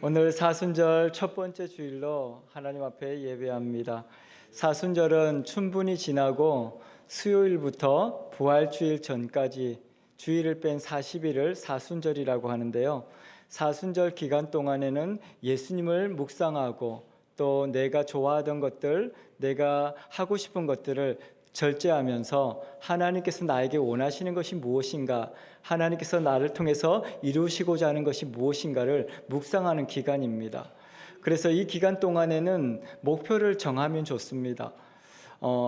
오늘 사순절 첫 번째 주일로 하나님 앞에 예배합니다. 사순절은 춘분이 지나고 수요일부터 부활주일 전까지 주일을 뺀 40일을 사순절이라고 하는데요. 사순절 기간 동안에는 예수님을 묵상하고 또 내가 좋아하던 것들, 내가 하고 싶은 것들을 절제하면서 하나님께서 나에게 원하시는 것이 무엇인가, 하나님께서 나를 통해서 이루시고자 하는 것이 무엇인가를 묵상하는 기간입니다. 그래서 이 기간 동안에는 목표를 정하면 좋습니다.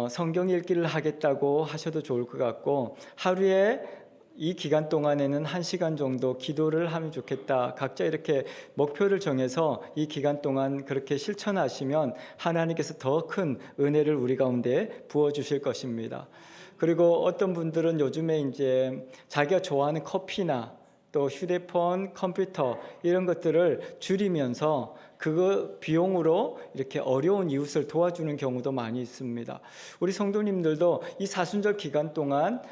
성경 읽기를 하겠다고 하셔도 좋을 것 같고, 하루에 이 기간 동안에는 1시간 정도 기도를 하면 좋겠다. 각자 이렇게 목표를 정해서 이 기간 동안 그렇게 실천하시면 하나님께서 더 큰 은혜를 우리 가운데 부어주실 것입니다. 그리고 어떤 분들은 요즘에 이제 자기가 좋아하는 커피나 또 휴대폰, 컴퓨터 이런 것들을 줄이면서 그거 비용으로 이렇게 어려운 이웃을 도와주는 경우도 많이 있습니다. 우리 성도님들도 이 사순절 기간 동안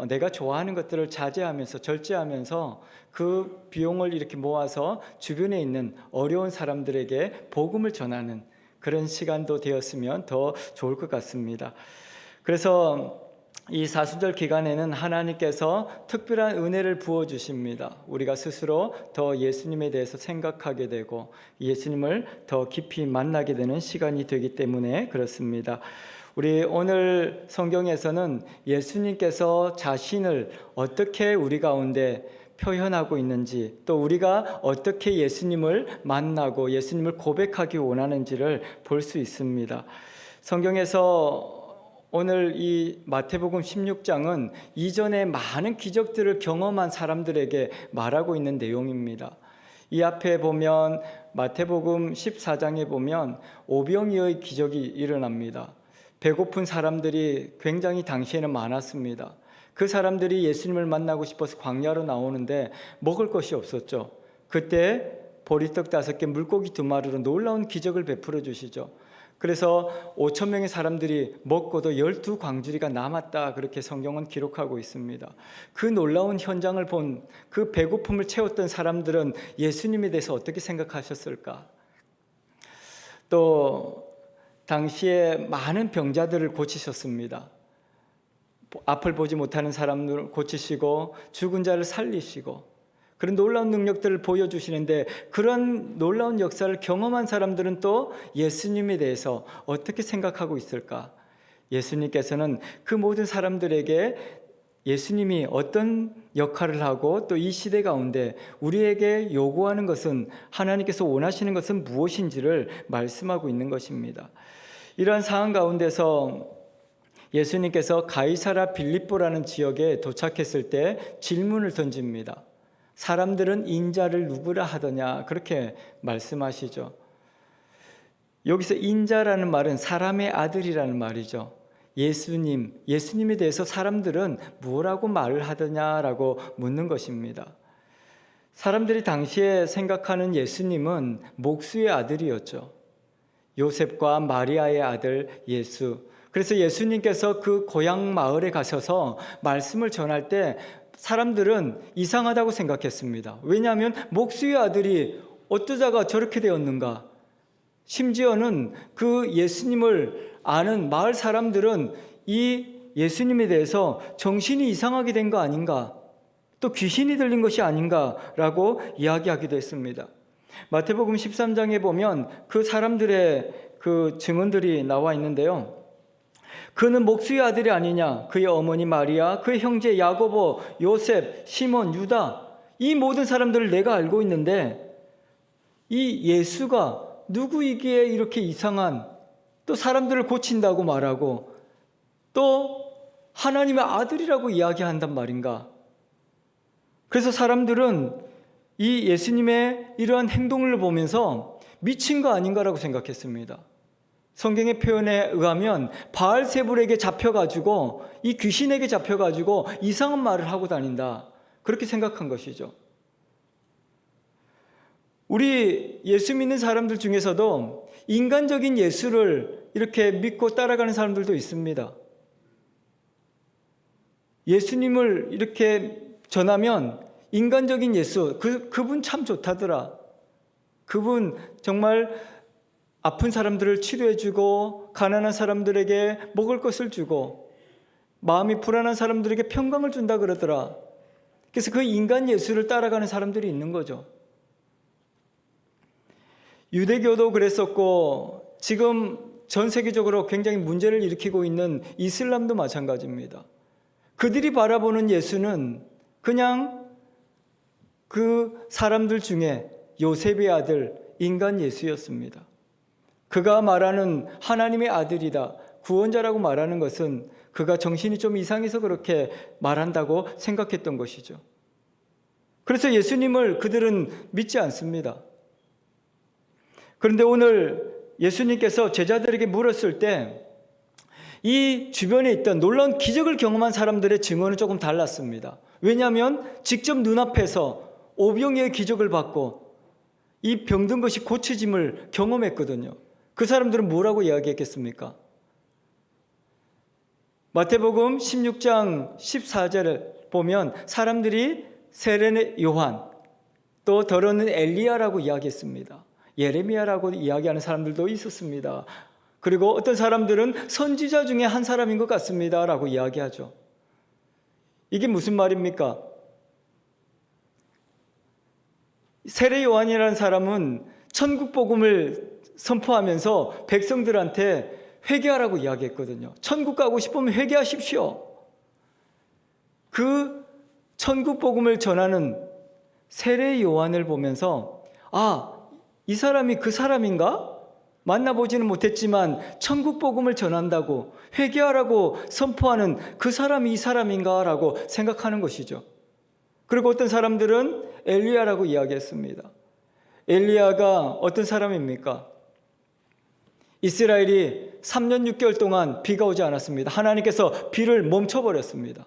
내가 좋아하는 것들을 자제하면서 절제하면서 그 비용을 이렇게 모아서 주변에 있는 어려운 사람들에게 복음을 전하는 그런 시간도 되었으면 더 좋을 것 같습니다. 그래서 이 사순절 기간에는 하나님께서 특별한 은혜를 부어주십니다. 우리가 스스로 더 예수님에 대해서 생각하게 되고 예수님을 더 깊이 만나게 되는 시간이 되기 때문에 그렇습니다. 우리 오늘 성경에서는 예수님께서 자신을 어떻게 우리 가운데 표현하고 있는지, 또 우리가 어떻게 예수님을 만나고 예수님을 고백하기 원하는지를 볼 수 있습니다. 성경에서 오늘 이 마태복음 16장은 이전에 많은 기적들을 경험한 사람들에게 말하고 있는 내용입니다. 이 앞에 보면 마태복음 14장에 보면 오병이어의 기적이 일어납니다. 배고픈 사람들이 굉장히 당시에는 많았습니다. 그 사람들이 예수님을 만나고 싶어서 광야로 나오는데 먹을 것이 없었죠. 그때 보리떡 5개, 물고기 2마리로 놀라운 기적을 베풀어 주시죠. 그래서 5천 명의 사람들이 먹고도 12광주리가 남았다, 그렇게 성경은 기록하고 있습니다. 그 놀라운 현장을 본 그 배고픔을 채웠던 사람들은 예수님에 대해서 어떻게 생각하셨을까? 또 당시에 많은 병자들을 고치셨습니다. 앞을 보지 못하는 사람들을 고치시고 죽은 자를 살리시고 그런 놀라운 능력들을 보여주시는데, 그런 놀라운 역사를 경험한 사람들은 또 예수님에 대해서 어떻게 생각하고 있을까? 예수님께서는 그 모든 사람들에게 예수님이 어떤 역할을 하고 또 이 시대 가운데 우리에게 요구하는 것은, 하나님께서 원하시는 것은 무엇인지를 말씀하고 있는 것입니다. 이러한 상황 가운데서 예수님께서 가이사라 빌립보라는 지역에 도착했을 때 질문을 던집니다. 사람들은 인자를 누구라 하더냐, 그렇게 말씀하시죠. 여기서 인자라는 말은 사람의 아들이라는 말이죠. 예수님에 대해서 사람들은 뭐라고 말을 하더냐라고 묻는 것입니다. 사람들이 당시에 생각하는 예수님은 목수의 아들이었죠. 요셉과 마리아의 아들 예수. 그래서 예수님께서 그 고향 마을에 가셔서 말씀을 전할 때 사람들은 이상하다고 생각했습니다. 왜냐하면 목수의 아들이 어쩌다가 저렇게 되었는가? 심지어는 그 예수님을 아는 마을 사람들은 이 예수님에 대해서 정신이 이상하게 된 거 아닌가? 또 귀신이 들린 것이 아닌가라고 이야기하기도 했습니다. 마태복음 13장에 보면 그 사람들의 그 증언들이 나와 있는데요. 그는 목수의 아들이 아니냐? 그의 어머니 마리아, 그의 형제 야고보, 요셉, 시몬, 유다, 이 모든 사람들을 내가 알고 있는데 이 예수가 누구이기에 이렇게 이상한, 또 사람들을 고친다고 말하고 또 하나님의 아들이라고 이야기한단 말인가? 그래서 사람들은 이 예수님의 이러한 행동을 보면서 미친 거 아닌가라고 생각했습니다. 성경의 표현에 의하면 바알세불에게 잡혀가지고, 이 귀신에게 잡혀가지고 이상한 말을 하고 다닌다, 그렇게 생각한 것이죠. 우리 예수 믿는 사람들 중에서도 인간적인 예수를 이렇게 믿고 따라가는 사람들도 있습니다. 예수님을 이렇게 전하면 인간적인 예수, 그분 참 좋다더라, 그분 정말 아픈 사람들을 치료해주고 가난한 사람들에게 먹을 것을 주고 마음이 불안한 사람들에게 평강을 준다 그러더라. 그래서 그 인간 예수를 따라가는 사람들이 있는 거죠. 유대교도 그랬었고 지금 전 세계적으로 굉장히 문제를 일으키고 있는 이슬람도 마찬가지입니다. 그들이 바라보는 예수는 그냥 그 사람들 중에 요셉의 아들 인간 예수였습니다. 그가 말하는 하나님의 아들이다, 구원자라고 말하는 것은 그가 정신이 좀 이상해서 그렇게 말한다고 생각했던 것이죠. 그래서 예수님을 그들은 믿지 않습니다. 그런데 오늘 예수님께서 제자들에게 물었을 때 이 주변에 있던 놀라운 기적을 경험한 사람들의 증언은 조금 달랐습니다. 왜냐하면 직접 눈앞에서 오병이의 기적을 받고 이 병든 것이 고쳐짐을 경험했거든요. 그 사람들은 뭐라고 이야기했겠습니까? 마태복음 16장 14절을 보면 사람들이 세례 요한 또 더러는 엘리야라고 이야기했습니다. 예레미야라고 이야기하는 사람들도 있었습니다. 그리고 어떤 사람들은 선지자 중에 한 사람인 것 같습니다 라고 이야기하죠. 이게 무슨 말입니까? 세례 요한이라는 사람은 천국 복음을 선포하면서 백성들한테 회개하라고 이야기했거든요. 천국 가고 싶으면 회개하십시오. 그 천국 복음을 전하는 세례 요한을 보면서 이 사람이 그 사람인가? 만나보지는 못했지만 천국 복음을 전한다고 회개하라고 선포하는 그 사람이 이 사람인가? 라고 생각하는 것이죠. 그리고 어떤 사람들은 엘리야라고 이야기했습니다. 엘리야가 어떤 사람입니까? 이스라엘이 3년 6개월 동안 비가 오지 않았습니다. 하나님께서 비를 멈춰버렸습니다.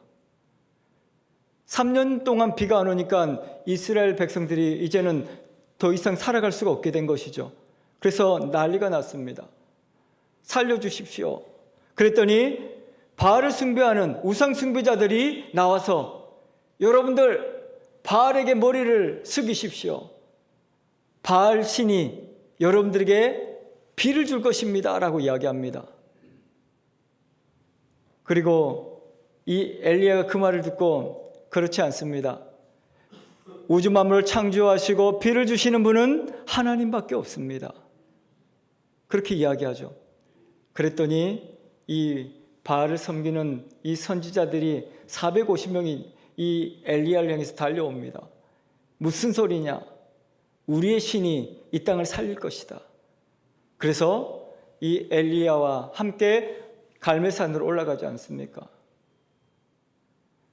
3년 동안 비가 안 오니까 이스라엘 백성들이 이제는 더 이상 살아갈 수가 없게 된 것이죠. 그래서 난리가 났습니다. 살려주십시오. 그랬더니 바알을 숭배하는 우상 숭배자들이 나와서 여러분들 바알에게 머리를 숙이십시오. 바알 신이 여러분들에게 비를 줄 것입니다 라고 이야기합니다. 그리고 이 엘리야가 그 말을 듣고 그렇지 않습니다. 우주 만물을 창조하시고 비를 주시는 분은 하나님밖에 없습니다. 그렇게 이야기하죠. 그랬더니 이 바알을 섬기는 이 선지자들이 450명이 이 엘리야를 향해서 달려옵니다. 무슨 소리냐? 우리의 신이 이 땅을 살릴 것이다. 그래서 이 엘리야와 함께 갈멜산으로 올라가지 않습니까?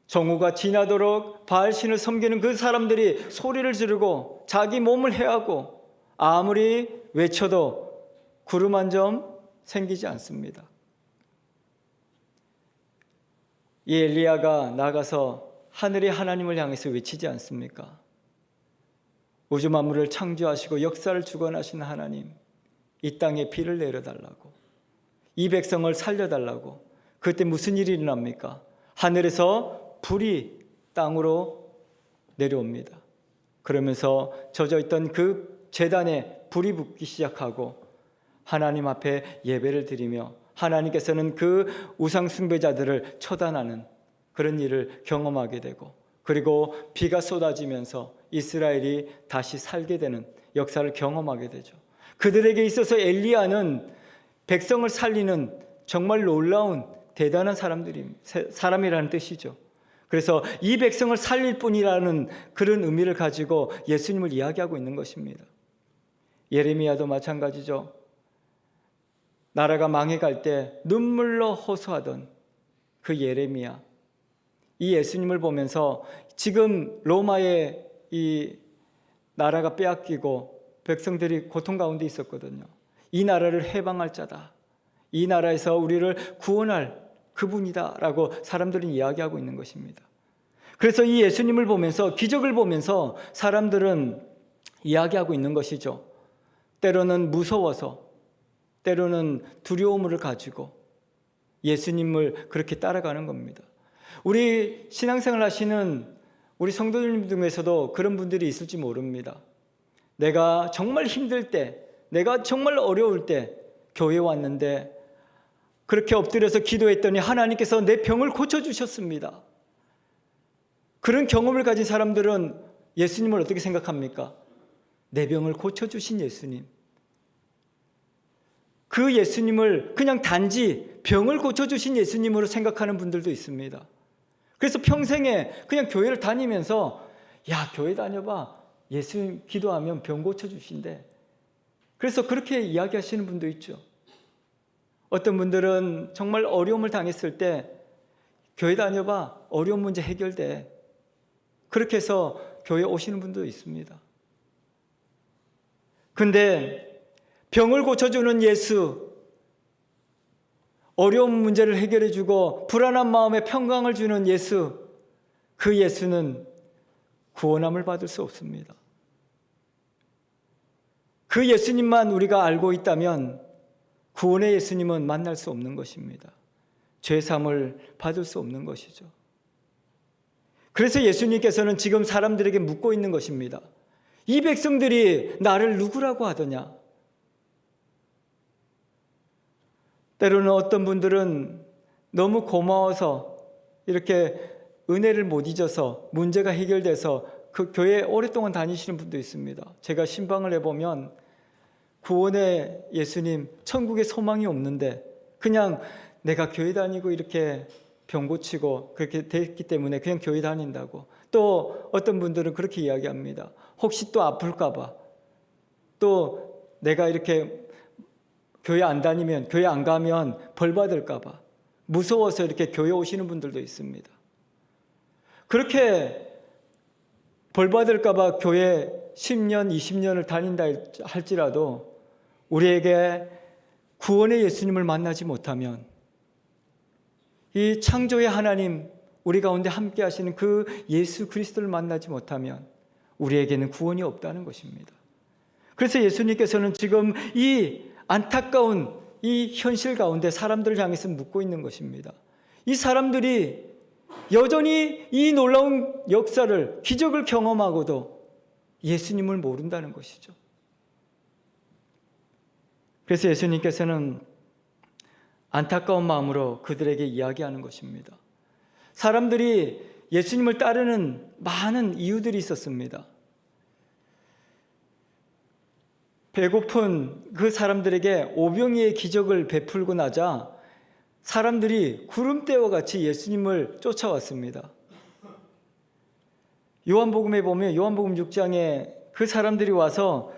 정오가 지나도록 바알신을 섬기는 그 사람들이 소리를 지르고 자기 몸을 해하고 아무리 외쳐도 구름 한 점 생기지 않습니다. 이 엘리야가 나가서 하늘의 하나님을 향해서 외치지 않습니까? 우주 만물을 창조하시고 역사를 주관하신 하나님, 이 땅에 비를 내려달라고, 이 백성을 살려달라고. 그때 무슨 일이 일어납니까? 하늘에서 불이 땅으로 내려옵니다. 그러면서 젖어있던 그 제단에 불이 붙기 시작하고 하나님 앞에 예배를 드리며 하나님께서는 그 우상 숭배자들을 처단하는 그런 일을 경험하게 되고, 그리고 비가 쏟아지면서 이스라엘이 다시 살게 되는 역사를 경험하게 되죠. 그들에게 있어서 엘리야는 백성을 살리는 정말 놀라운 대단한 사람이라는 뜻이죠. 그래서 이 백성을 살릴 뿐이라는 그런 의미를 가지고 예수님을 이야기하고 있는 것입니다. 예레미야도 마찬가지죠. 나라가 망해갈 때 눈물로 호소하던 그 예레미야, 이 예수님을 보면서 지금 로마의 이 나라가 빼앗기고 백성들이 고통 가운데 있었거든요. 이 나라를 해방할 자다, 이 나라에서 우리를 구원할 그분이다 라고 사람들은 이야기하고 있는 것입니다. 그래서 이 예수님을 보면서, 기적을 보면서 사람들은 이야기하고 있는 것이죠. 때로는 무서워서, 때로는 두려움을 가지고 예수님을 그렇게 따라가는 겁니다. 우리 신앙생활 하시는 우리 성도님 중에서도 그런 분들이 있을지 모릅니다. 내가 정말 힘들 때, 내가 정말 어려울 때 교회에 왔는데 그렇게 엎드려서 기도했더니 하나님께서 내 병을 고쳐주셨습니다. 그런 경험을 가진 사람들은 예수님을 어떻게 생각합니까? 내 병을 고쳐주신 예수님. 그 예수님을 그냥 단지 병을 고쳐주신 예수님으로 생각하는 분들도 있습니다. 그래서 평생에 그냥 교회를 다니면서 야, 교회 다녀봐. 예수님 기도하면 병 고쳐주신대. 그래서 그렇게 이야기하시는 분도 있죠. 어떤 분들은 정말 어려움을 당했을 때 교회 다녀봐. 어려운 문제 해결돼. 그렇게 해서 교회에 오시는 분도 있습니다. 근데 병을 고쳐주는 예수, 어려운 문제를 해결해주고 불안한 마음에 평강을 주는 예수, 그 예수는 구원함을 받을 수 없습니다. 그 예수님만 우리가 알고 있다면 구원의 예수님은 만날 수 없는 것입니다. 죄사함을 받을 수 없는 것이죠. 그래서 예수님께서는 지금 사람들에게 묻고 있는 것입니다. 이 백성들이 나를 누구라고 하더냐? 때로는 어떤 분들은 너무 고마워서 이렇게 은혜를 못 잊어서 문제가 해결돼서 그 교회에 오랫동안 다니시는 분도 있습니다. 제가 신방을 해보면 구원의 예수님, 천국에 소망이 없는데 그냥 내가 교회 다니고 이렇게 병 고치고 그렇게 됐기 때문에 그냥 교회 다닌다고. 또 어떤 분들은 그렇게 이야기합니다. 혹시 또 아플까 봐. 또 내가 이렇게 교회 안 다니면, 교회 안 가면 벌 받을까 봐. 무서워서 이렇게 교회 오시는 분들도 있습니다. 그렇게 벌 받을까 봐 교회 10년, 20년을 다닌다 할지라도 우리에게 구원의 예수님을 만나지 못하면 이 창조의 하나님, 우리 가운데 함께 하시는 그 예수 그리스도를 만나지 못하면 우리에게는 구원이 없다는 것입니다. 그래서 예수님께서는 지금 이 안타까운 이 현실 가운데 사람들을 향해서 묻고 있는 것입니다. 이 사람들이 여전히 이 놀라운 역사를, 기적을 경험하고도 예수님을 모른다는 것이죠. 그래서 예수님께서는 안타까운 마음으로 그들에게 이야기하는 것입니다. 사람들이 예수님을 따르는 많은 이유들이 있었습니다. 배고픈 그 사람들에게 오병이의 기적을 베풀고 나자 사람들이 구름대와 같이 예수님을 쫓아왔습니다. 요한복음에 보면 요한복음 6장에 그 사람들이 와서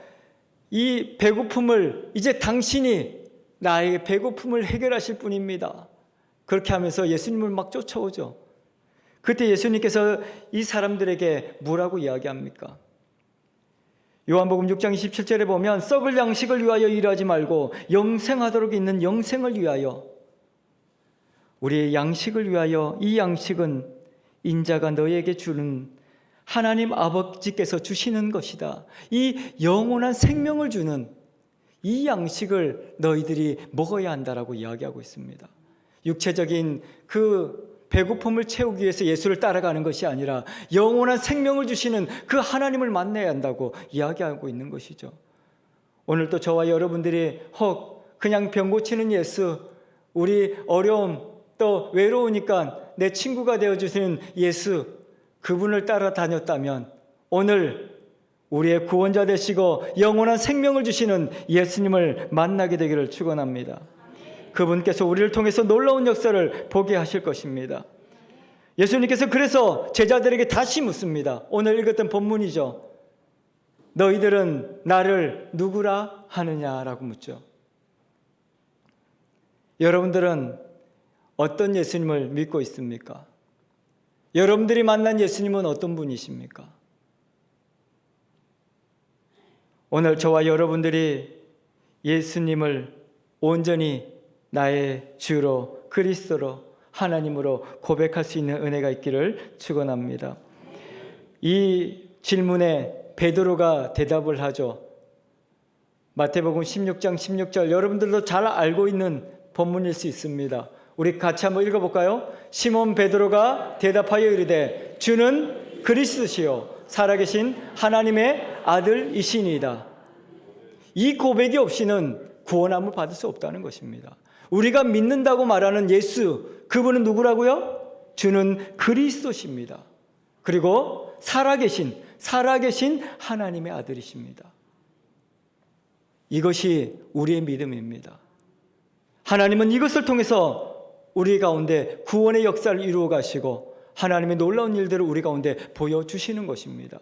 이 배고픔을 이제 당신이 나의 배고픔을 해결하실 분입니다. 그렇게 하면서 예수님을 막 쫓아오죠. 그때 예수님께서 이 사람들에게 뭐라고 이야기합니까? 요한복음 6장 27절에 보면 썩을 양식을 위하여 일하지 말고 영생하도록 있는 영생을 위하여, 우리의 양식을 위하여, 이 양식은 인자가 너에게 주는 하나님 아버지께서 주시는 것이다. 이 영원한 생명을 주는 이 양식을 너희들이 먹어야 한다라고 이야기하고 있습니다. 육체적인 그 배고픔을 채우기 위해서 예수를 따라가는 것이 아니라 영원한 생명을 주시는 그 하나님을 만나야 한다고 이야기하고 있는 것이죠. 오늘도 저와 여러분들이 혹 그냥 병 고치는 예수, 우리 어려움 또 외로우니까 내 친구가 되어주시는 예수, 그분을 따라다녔다면 오늘 우리의 구원자 되시고 영원한 생명을 주시는 예수님을 만나게 되기를 축원합니다. 그분께서 우리를 통해서 놀라운 역사를 보게 하실 것입니다. 예수님께서 그래서 제자들에게 다시 묻습니다. 오늘 읽었던 본문이죠. 너희들은 나를 누구라 하느냐라고 묻죠. 여러분들은 어떤 예수님을 믿고 있습니까? 여러분들이 만난 예수님은 어떤 분이십니까? 오늘 저와 여러분들이 예수님을 온전히 나의 주로, 그리스도로, 하나님으로 고백할 수 있는 은혜가 있기를 축원합니다. 이 질문에 베드로가 대답을 하죠. 마태복음 16장 16절, 여러분들도 잘 알고 있는 본문일 수 있습니다. 우리 같이 한번 읽어볼까요? 시몬 베드로가 대답하여 이르되 주는 그리스도시요 살아계신 하나님의 아들이시니이다. 이 고백이 없이는 구원함을 받을 수 없다는 것입니다. 우리가 믿는다고 말하는 예수, 그분은 누구라고요? 주는 그리스도십니다. 그리고 살아계신 하나님의 아들이십니다. 이것이 우리의 믿음입니다. 하나님은 이것을 통해서 우리 가운데 구원의 역사를 이루어 가시고 하나님의 놀라운 일들을 우리 가운데 보여주시는 것입니다.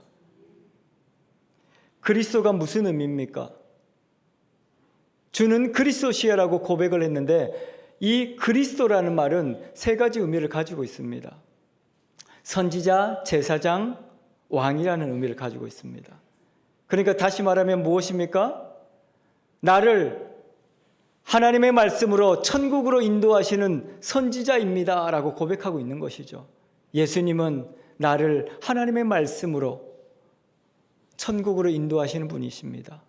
그리스도가 무슨 의미입니까? 주는 그리스도시라고 고백을 했는데 이 그리스도라는 말은 세 가지 의미를 가지고 있습니다. 선지자, 제사장, 왕이라는 의미를 가지고 있습니다. 그러니까 다시 말하면 무엇입니까? 나를 하나님의 말씀으로 천국으로 인도하시는 선지자입니다 라고 고백하고 있는 것이죠. 예수님은 나를 하나님의 말씀으로 천국으로 인도하시는 분이십니다.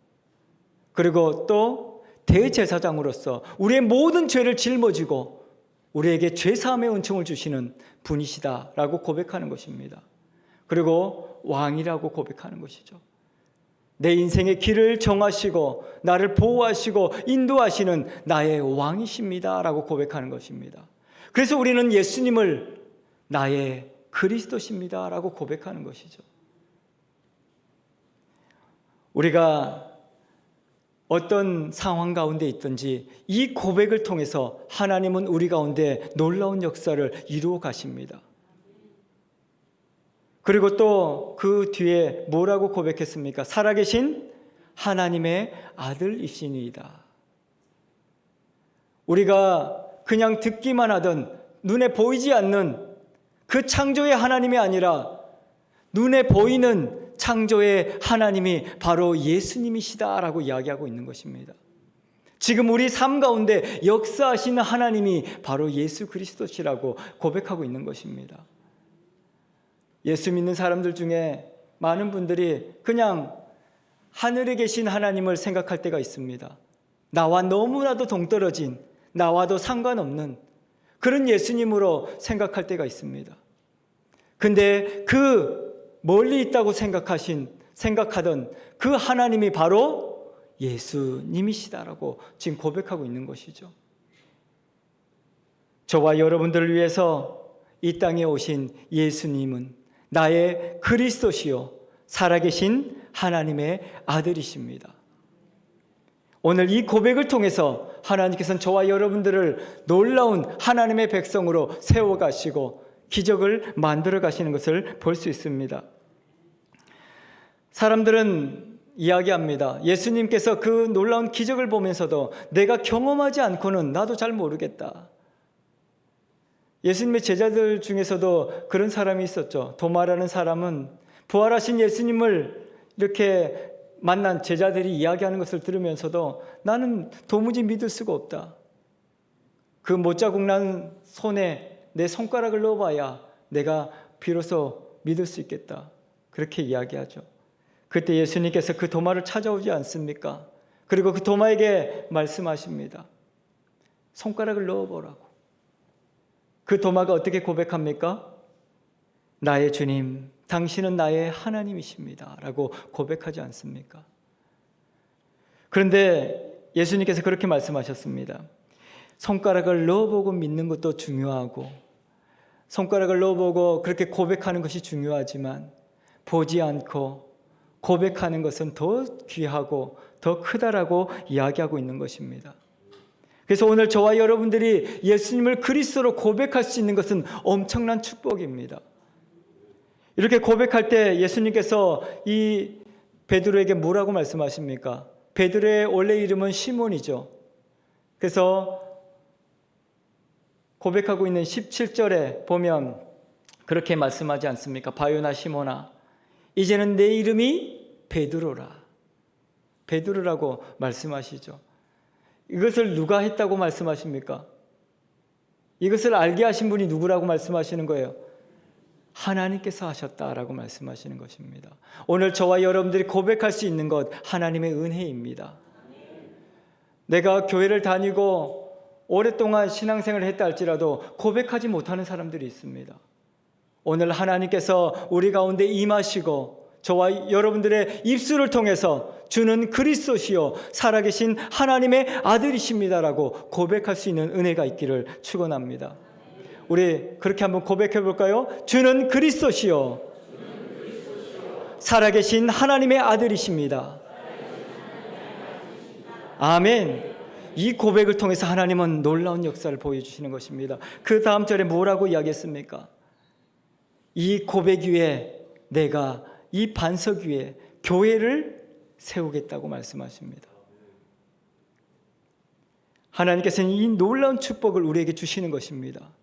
그리고 또 대제사장으로서 우리의 모든 죄를 짊어지고 우리에게 죄사함의 은총을 주시는 분이시다라고 고백하는 것입니다. 그리고 왕이라고 고백하는 것이죠. 내 인생의 길을 정하시고 나를 보호하시고 인도하시는 나의 왕이십니다라고 고백하는 것입니다. 그래서 우리는 예수님을 나의 그리스도십니다라고 고백하는 것이죠. 우리가 어떤 상황 가운데 있든지 이 고백을 통해서 하나님은 우리 가운데 놀라운 역사를 이루어 가십니다. 그리고 또 그 뒤에 뭐라고 고백했습니까? 살아계신 하나님의 아들이시니이다. 우리가 그냥 듣기만 하던 눈에 보이지 않는 그 창조의 하나님이 아니라 눈에 보이는 창조의 하나님이 바로 예수님이시다라고 이야기하고 있는 것입니다. 지금 우리 삶 가운데 역사하시는 하나님이 바로 예수 그리스도시라고 고백하고 있는 것입니다. 예수 믿는 사람들 중에 많은 분들이 그냥 하늘에 계신 하나님을 생각할 때가 있습니다. 나와 너무나도 동떨어진, 나와도 상관없는 그런 예수님으로 생각할 때가 있습니다. 근데 그 멀리 있다고 생각하던 그 하나님이 바로 예수님이시다라고 지금 고백하고 있는 것이죠. 저와 여러분들을 위해서 이 땅에 오신 예수님은 나의 그리스도시요 살아계신 하나님의 아들이십니다. 오늘 이 고백을 통해서 하나님께서는 저와 여러분들을 놀라운 하나님의 백성으로 세워가시고 기적을 만들어 가시는 것을 볼 수 있습니다. 사람들은 이야기합니다. 예수님께서 그 놀라운 기적을 보면서도 내가 경험하지 않고는 나도 잘 모르겠다. 예수님의 제자들 중에서도 그런 사람이 있었죠. 도마라는 사람은 부활하신 예수님을 이렇게 만난 제자들이 이야기하는 것을 들으면서도 나는 도무지 믿을 수가 없다. 그 못자국 난 손에 내 손가락을 넣어봐야 내가 비로소 믿을 수 있겠다. 그렇게 이야기하죠. 그때 예수님께서 그 도마를 찾아오지 않습니까? 그리고 그 도마에게 말씀하십니다. 손가락을 넣어보라고. 그 도마가 어떻게 고백합니까? 나의 주님, 당신은 나의 하나님이십니다 라고 고백하지 않습니까? 그런데 예수님께서 그렇게 말씀하셨습니다. 손가락을 넣어보고 믿는 것도 중요하고 손가락을 넣어보고 그렇게 고백하는 것이 중요하지만 보지 않고 고백하는 것은 더 귀하고 더 크다라고 이야기하고 있는 것입니다. 그래서 오늘 저와 여러분들이 예수님을 그리스도로 고백할 수 있는 것은 엄청난 축복입니다. 이렇게 고백할 때 예수님께서 이 베드로에게 뭐라고 말씀하십니까? 베드로의 원래 이름은 시몬이죠. 그래서 고백하고 있는 17절에 보면 그렇게 말씀하지 않습니까? 바요나 시몬아, 이제는 내 이름이 베드로라. 베드로라고 말씀하시죠. 이것을 누가 했다고 말씀하십니까? 이것을 알게 하신 분이 누구라고 말씀하시는 거예요? 하나님께서 하셨다라고 말씀하시는 것입니다. 오늘 저와 여러분들이 고백할 수 있는 것 하나님의 은혜입니다. 내가 교회를 다니고 오랫동안 신앙생활을 했다 할지라도 고백하지 못하는 사람들이 있습니다. 오늘 하나님께서 우리 가운데 임하시고 저와 여러분들의 입술을 통해서 주는 그리스도시요 살아계신 하나님의 아들이십니다라고 고백할 수 있는 은혜가 있기를 축원합니다. 우리 그렇게 한번 고백해 볼까요? 주는 그리스도시요 살아계신 하나님의 아들이십니다. 아멘. 이 고백을 통해서 하나님은 놀라운 역사를 보여주시는 것입니다. 그 다음 절에 뭐라고 이야기했습니까? 이 고백 위에 내가 이 반석 위에 교회를 세우겠다고 말씀하십니다. 하나님께서는 이 놀라운 축복을 우리에게 주시는 것입니다.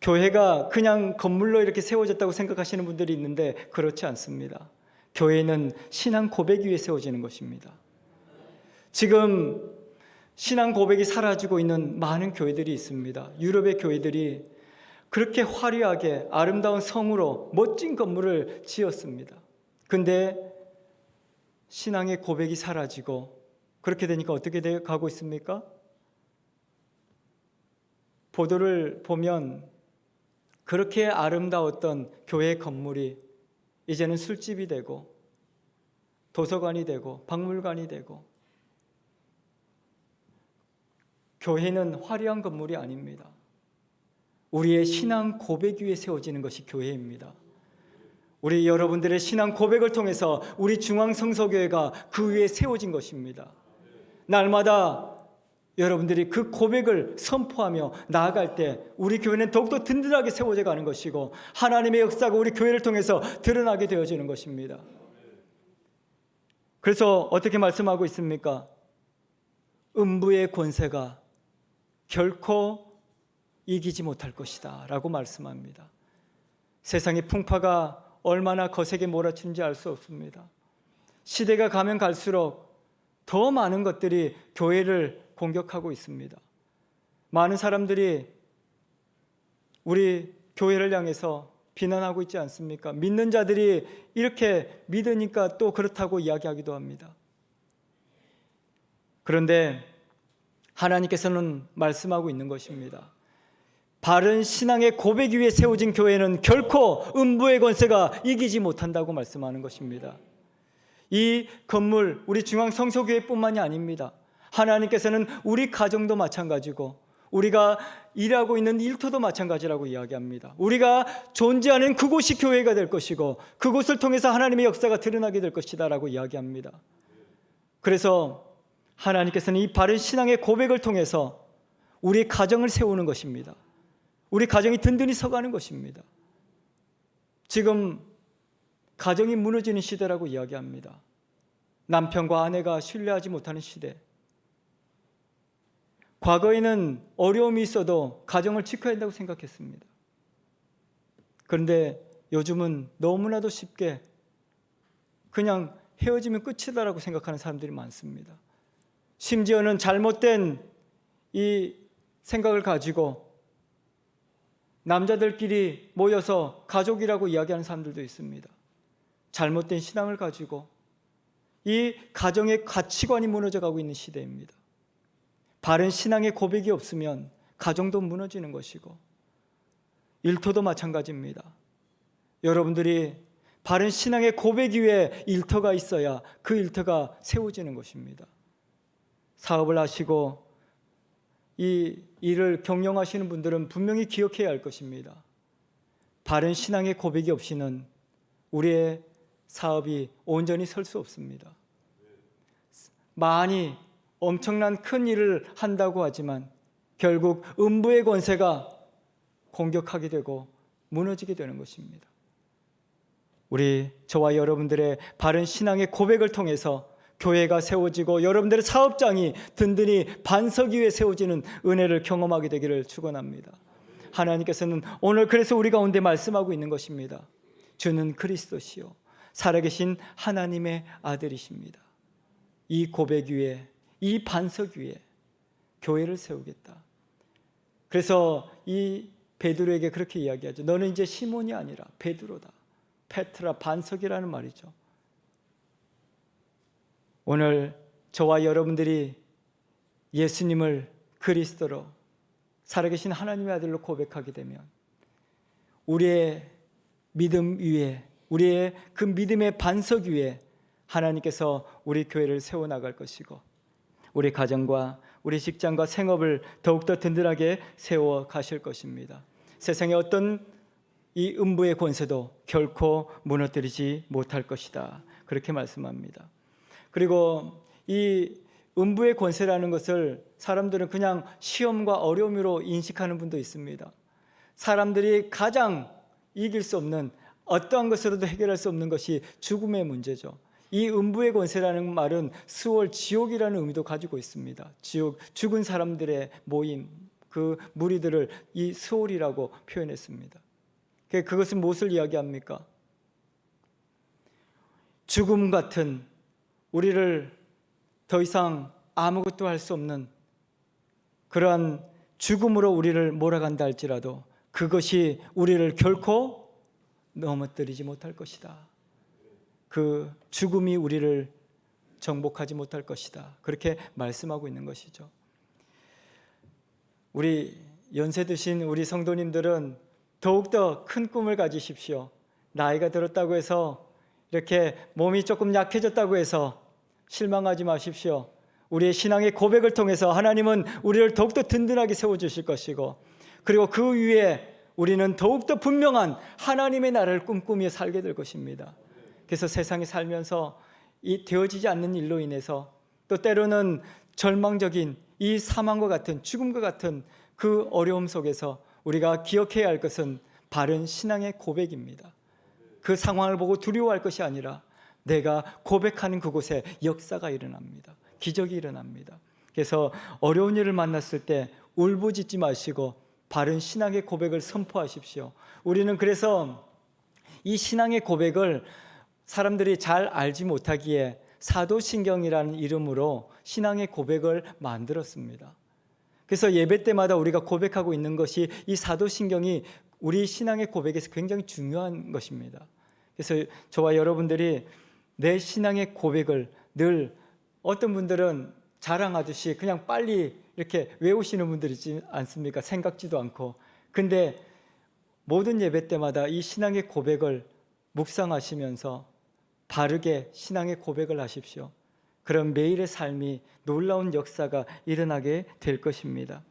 교회가 그냥 건물로 이렇게 세워졌다고 생각하시는 분들이 있는데 그렇지 않습니다. 교회는 신앙 고백 위에 세워지는 것입니다. 지금 신앙 고백이 사라지고 있는 많은 교회들이 있습니다. 유럽의 교회들이 그렇게 화려하게 아름다운 성으로 멋진 건물을 지었습니다. 근데 신앙의 고백이 사라지고 그렇게 되니까 어떻게 가고 있습니까? 보도를 보면 그렇게 아름다웠던 교회 건물이 이제는 술집이 되고 도서관이 되고 박물관이 되고, 교회는 화려한 건물이 아닙니다. 우리의 신앙 고백 위에 세워지는 것이 교회입니다. 우리 여러분들의 신앙 고백을 통해서 우리 중앙성서교회가 그 위에 세워진 것입니다. 날마다 여러분들이 그 고백을 선포하며 나아갈 때 우리 교회는 더욱더 든든하게 세워져 가는 것이고 하나님의 역사가 우리 교회를 통해서 드러나게 되어지는 것입니다. 그래서 어떻게 말씀하고 있습니까? 음부의 권세가 결코 이기지 못할 것이다 라고 말씀합니다. 세상의 풍파가 얼마나 거세게 몰아치는지 알 수 없습니다. 시대가 가면 갈수록 더 많은 것들이 교회를 공격하고 있습니다. 많은 사람들이 우리 교회를 향해서 비난하고 있지 않습니까? 믿는 자들이 이렇게 믿으니까 또 그렇다고 이야기하기도 합니다. 그런데 하나님께서는 말씀하고 있는 것입니다. 바른 신앙의 고백 위에 세워진 교회는 결코 음부의 권세가 이기지 못한다고 말씀하는 것입니다. 이 건물, 우리 중앙성서교회뿐만이 아닙니다. 하나님께서는 우리 가정도 마찬가지고 우리가 일하고 있는 일터도 마찬가지라고 이야기합니다. 우리가 존재하는 그곳이 교회가 될 것이고 그곳을 통해서 하나님의 역사가 드러나게 될 것이다 라고 이야기합니다. 그래서 하나님께서는 이 바른 신앙의 고백을 통해서 우리 가정을 세우는 것입니다. 우리 가정이 든든히 서가는 것입니다. 지금 가정이 무너지는 시대라고 이야기합니다. 남편과 아내가 신뢰하지 못하는 시대. 과거에는 어려움이 있어도 가정을 지켜야 한다고 생각했습니다. 그런데 요즘은 너무나도 쉽게 그냥 헤어지면 끝이다라고 생각하는 사람들이 많습니다. 심지어는 잘못된 이 생각을 가지고 남자들끼리 모여서 가족이라고 이야기하는 사람들도 있습니다. 잘못된 신앙을 가지고 이 가정의 가치관이 무너져가고 있는 시대입니다. 바른 신앙의 고백이 없으면 가정도 무너지는 것이고 일터도 마찬가지입니다. 여러분들이 바른 신앙의 고백 위에 일터가 있어야 그 일터가 세워지는 것입니다. 사업을 하시고 이 일을 경영하시는 분들은 분명히 기억해야 할 것입니다. 바른 신앙의 고백이 없이는 우리의 사업이 온전히 설 수 없습니다. 많이 엄청난 큰 일을 한다고 하지만 결국 음부의 권세가 공격하게 되고 무너지게 되는 것입니다. 우리 저와 여러분들의 바른 신앙의 고백을 통해서 교회가 세워지고 여러분들의 사업장이 든든히 반석 위에 세워지는 은혜를 경험하게 되기를 축원합니다. 하나님께서는 오늘 그래서 우리 가운데 말씀하고 있는 것입니다. 주는 그리스도시요 살아계신 하나님의 아들이십니다. 이 고백 위에 이 반석 위에 교회를 세우겠다. 그래서 이 베드로에게 그렇게 이야기하죠. 너는 이제 시몬이 아니라 베드로다. 페트라, 반석이라는 말이죠. 오늘 저와 여러분들이 예수님을 그리스도로 살아계신 하나님의 아들로 고백하게 되면 우리의 믿음 위에 우리의 그 믿음의 반석 위에 하나님께서 우리 교회를 세워나갈 것이고 우리 가정과 우리 직장과 생업을 더욱더 든든하게 세워 가실 것입니다. 세상의 어떤 이 음부의 권세도 결코 무너뜨리지 못할 것이다. 그렇게 말씀합니다. 그리고 이 음부의 권세라는 것을 사람들은 그냥 시험과 어려움으로 인식하는 분도 있습니다. 사람들이 가장 이길 수 없는 어떠한 것으로도 해결할 수 없는 것이 죽음의 문제죠. 이 음부의 권세라는 말은 수월 지옥이라는 의미도 가지고 있습니다. 지옥, 죽은 사람들의 모임, 그 무리들을 이 수월이라고 표현했습니다. 그것은 무엇을 이야기합니까? 죽음 같은 우리를 더 이상 아무것도 할 수 없는 그러한 죽음으로 우리를 몰아간다 할지라도 그것이 우리를 결코 넘어뜨리지 못할 것이다. 그 죽음이 우리를 정복하지 못할 것이다. 그렇게 말씀하고 있는 것이죠. 우리 연세 드신 우리 성도님들은 더욱더 큰 꿈을 가지십시오. 나이가 들었다고 해서 이렇게 몸이 조금 약해졌다고 해서 실망하지 마십시오. 우리의 신앙의 고백을 통해서 하나님은 우리를 더욱더 든든하게 세워주실 것이고 그리고 그 위에 우리는 더욱더 분명한 하나님의 나라를 꿈꾸며 살게 될 것입니다. 그래서 세상에 살면서 이 되어지지 않는 일로 인해서 또 때로는 절망적인 이 사망과 같은 죽음과 같은 그 어려움 속에서 우리가 기억해야 할 것은 바른 신앙의 고백입니다. 그 상황을 보고 두려워할 것이 아니라 내가 고백하는 그곳에 역사가 일어납니다. 기적이 일어납니다. 그래서 어려운 일을 만났을 때 울부짖지 마시고 바른 신앙의 고백을 선포하십시오. 우리는 그래서 이 신앙의 고백을 사람들이 잘 알지 못하기에 사도신경이라는 이름으로 신앙의 고백을 만들었습니다. 그래서 예배 때마다 우리가 고백하고 있는 것이 이 사도신경이 우리 신앙의 고백에서 굉장히 중요한 것입니다. 그래서 저와 여러분들이 내 신앙의 고백을 늘 어떤 분들은 자랑하듯이 그냥 빨리 이렇게 외우시는 분들이 있지 않습니까? 생각지도 않고. 근데 모든 예배 때마다 이 신앙의 고백을 묵상하시면서 바르게 신앙의 고백을 하십시오. 그럼 매일의 삶이 놀라운 역사가 일어나게 될 것입니다.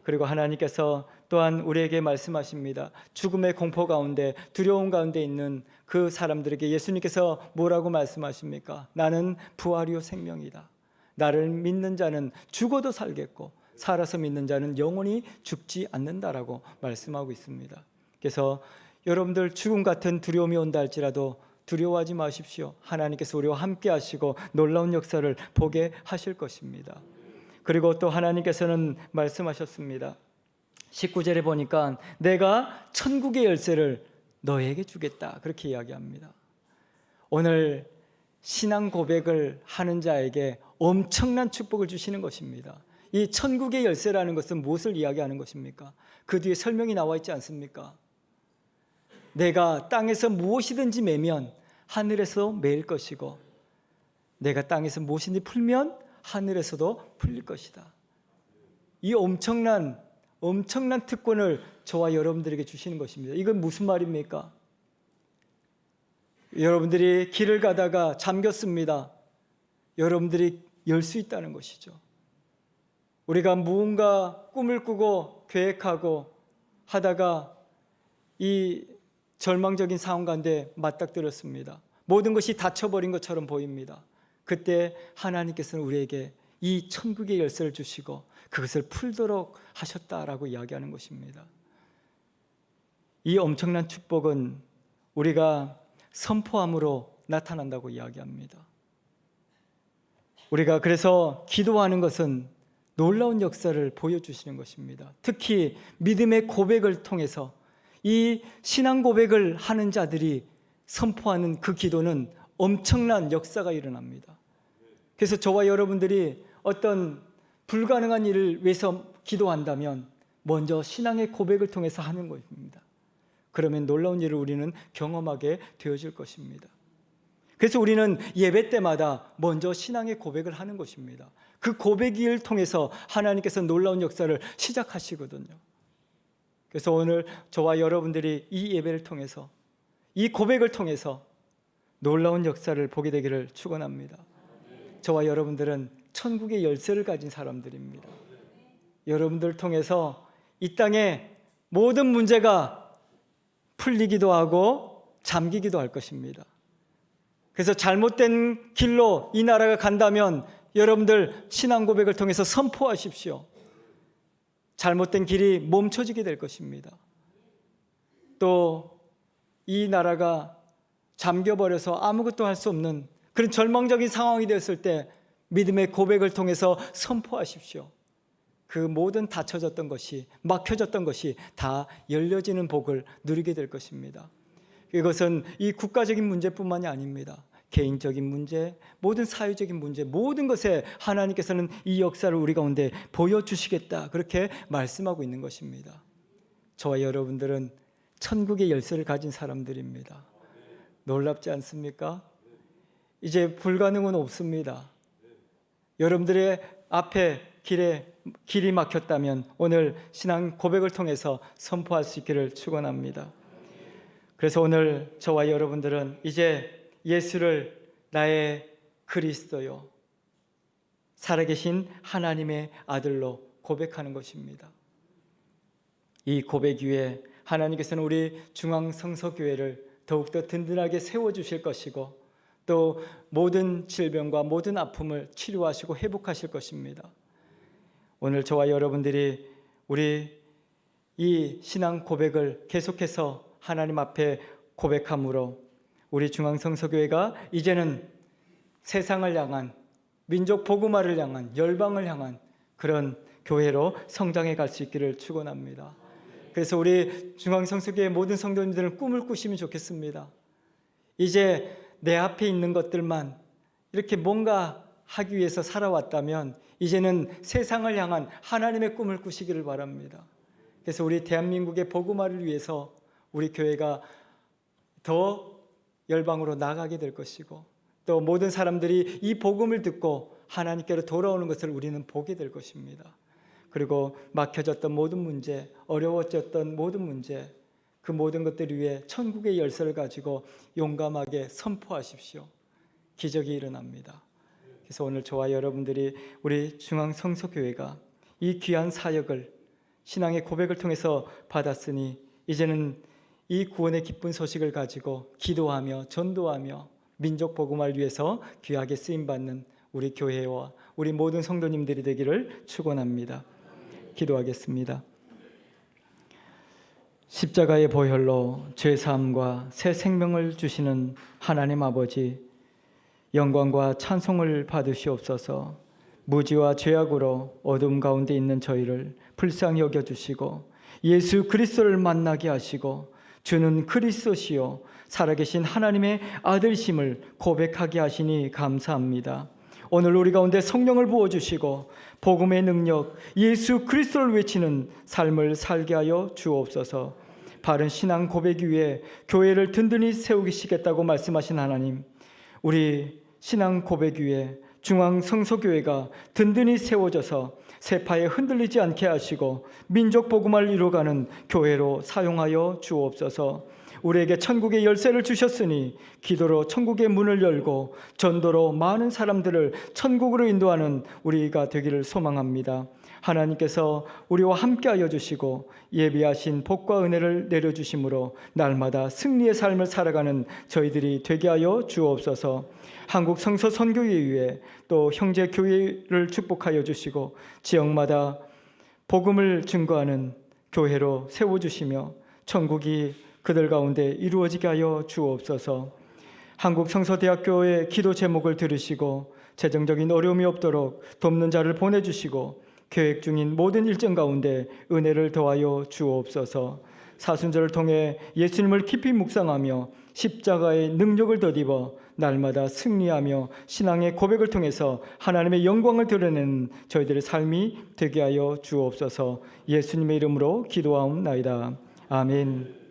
그리고 하나님께서 또한 우리에게 말씀하십니다. 죽음의 공포 가운데 두려움 가운데 있는 그 사람들에게 예수님께서 뭐라고 말씀하십니까? 나는 부활이요 생명이다. 나를 믿는 자는 죽어도 살겠고 살아서 믿는 자는 영원히 죽지 않는다라고 말씀하고 있습니다. 그래서 여러분들 죽음 같은 두려움이 온다 할지라도 두려워하지 마십시오. 하나님께서 우리와 함께 하시고 놀라운 역사를 보게 하실 것입니다. 그리고 또 하나님께서는 말씀하셨습니다. 19절에 보니까 내가 천국의 열쇠를 너에게 주겠다. 그렇게 이야기합니다. 오늘 신앙 고백을 하는 자에게 엄청난 축복을 주시는 것입니다. 이 천국의 열쇠라는 것은 무엇을 이야기하는 것입니까? 그 뒤에 설명이 나와 있지 않습니까? 내가 땅에서 무엇이든지 매면 하늘에서 매일 것이고 내가 땅에서 무엇이든지 풀면 하늘에서도 풀릴 것이다. 이 엄청난 특권을 저와 여러분들에게 주시는 것입니다. 이건 무슨 말입니까? 여러분들이 길을 가다가 잠겼습니다. 여러분들이 열 수 있다는 것이죠. 우리가 무언가 꿈을 꾸고 계획하고 하다가 이 절망적인 상황 가운데 맞닥뜨렸습니다. 모든 것이 닫혀버린 것처럼 보입니다. 그때 하나님께서는 우리에게 이 천국의 열쇠를 주시고 그것을 풀도록 하셨다라고 이야기하는 것입니다. 이 엄청난 축복은 우리가 선포함으로 나타난다고 이야기합니다. 우리가 그래서 기도하는 것은 놀라운 역사를 보여주시는 것입니다. 특히 믿음의 고백을 통해서 이 신앙 고백을 하는 자들이 선포하는 그 기도는 엄청난 역사가 일어납니다. 그래서 저와 여러분들이 어떤 불가능한 일을 위해서 기도한다면 먼저 신앙의 고백을 통해서 하는 것입니다. 그러면 놀라운 일을 우리는 경험하게 되어질 것입니다. 그래서 우리는 예배 때마다 먼저 신앙의 고백을 하는 것입니다. 그 고백을 통해서 하나님께서 놀라운 역사를 시작하시거든요. 그래서 오늘 저와 여러분들이 이 예배를 통해서 이 고백을 통해서 놀라운 역사를 보게 되기를 축원합니다. 저와 여러분들은 천국의 열쇠를 가진 사람들입니다. 여러분들을 통해서 이 땅의 모든 문제가 풀리기도 하고 잠기기도 할 것입니다. 그래서 잘못된 길로 이 나라가 간다면 여러분들 신앙 고백을 통해서 선포하십시오. 잘못된 길이 멈춰지게 될 것입니다. 또 이 나라가 잠겨버려서 아무것도 할 수 없는 그런 절망적인 상황이 되었을 때 믿음의 고백을 통해서 선포하십시오. 그 모든 닫혀졌던 것이, 막혀졌던 것이 다 열려지는 복을 누리게 될 것입니다. 이것은 이 국가적인 문제뿐만이 아닙니다. 개인적인 문제, 모든 사회적인 문제, 모든 것에 하나님께서는 이 역사를 우리 가운데 보여주시겠다, 그렇게 말씀하고 있는 것입니다. 저와 여러분들은 천국의 열쇠를 가진 사람들입니다. 놀랍지 않습니까? 이제 불가능은 없습니다. 여러분들의 앞에 길이 막혔다면 오늘 신앙 고백을 통해서 선포할 수 있기를 축원합니다. 그래서 오늘 저와 여러분들은 이제 예수를 나의 그리스도요, 살아계신 하나님의 아들로 고백하는 것입니다. 이 고백 위에 하나님께서는 우리 중앙성서교회를 더욱더 든든하게 세워주실 것이고 또 모든 질병과 모든 아픔을 치료하시고 회복하실 것입니다. 오늘 저와 여러분들이 우리 이 신앙 고백을 계속해서 하나님 앞에 고백함으로 우리 중앙성서교회가 이제는 세상을 향한, 민족 복음화를 향한, 열방을 향한 그런 교회로 성장해 갈 수 있기를 축원합니다. 그래서 우리 중앙성서교회 모든 성도님들은 꿈을 꾸시면 좋겠습니다. 이제 내 앞에 있는 것들만 이렇게 뭔가 하기 위해서 살아왔다면 이제는 세상을 향한 하나님의 꿈을 꾸시기를 바랍니다. 그래서 우리 대한민국의 복음화를 위해서 우리 교회가 더 열방으로 나가게 될 것이고 또 모든 사람들이 이 복음을 듣고 하나님께로 돌아오는 것을 우리는 보게 될 것입니다. 그리고 막혀졌던 모든 문제, 어려워졌던 모든 문제, 그 모든 것들 위해 천국의 열쇠를 가지고 용감하게 선포하십시오. 기적이 일어납니다. 그래서 오늘 저와 여러분들이 우리 중앙성서교회가 이 귀한 사역을 신앙의 고백을 통해서 받았으니 이제는 이 구원의 기쁜 소식을 가지고 기도하며 전도하며 민족 복음화를 위해서 귀하게 쓰임받는 우리 교회와 우리 모든 성도님들이 되기를 축원합니다. 기도하겠습니다. 십자가의 보혈로 죄사함과 새 생명을 주시는 하나님 아버지, 영광과 찬송을 받으시옵소서. 무지와 죄악으로 어둠 가운데 있는 저희를 불쌍히 여겨주시고 예수 그리스도를 만나게 하시고 주는 그리스도시요 살아계신 하나님의 아들심을 고백하게 하시니 감사합니다. 오늘 우리 가운데 성령을 부어주시고 복음의 능력, 예수 그리스도를 외치는 삶을 살게 하여 주옵소서. 바른 신앙 고백 위에 교회를 든든히 세우시겠다고 말씀하신 하나님, 우리 신앙 고백 위에 중앙성서교회가 든든히 세워져서 세파에 흔들리지 않게 하시고 민족 복음화를 이루어가는 교회로 사용하여 주옵소서. 우리에게 천국의 열쇠를 주셨으니 기도로 천국의 문을 열고 전도로 많은 사람들을 천국으로 인도하는 우리가 되기를 소망합니다. 하나님께서 우리와 함께하여 주시고 예비하신 복과 은혜를 내려주심으로 날마다 승리의 삶을 살아가는 저희들이 되게 하여 주옵소서. 한국 성서 선교회 위에 또 형제 교회를 축복하여 주시고 지역마다 복음을 증거하는 교회로 세워주시며 천국이 그들 가운데 이루어지게 하여 주옵소서. 한국성서대학교의 기도 제목을 들으시고 재정적인 어려움이 없도록 돕는 자를 보내주시고 계획 중인 모든 일정 가운데 은혜를 더하여 주옵소서. 사순절을 통해 예수님을 깊이 묵상하며 십자가의 능력을 덧입어 날마다 승리하며 신앙의 고백을 통해서 하나님의 영광을 드러내는 저희들의 삶이 되게 하여 주옵소서. 예수님의 이름으로 기도하옵나이다. 아멘.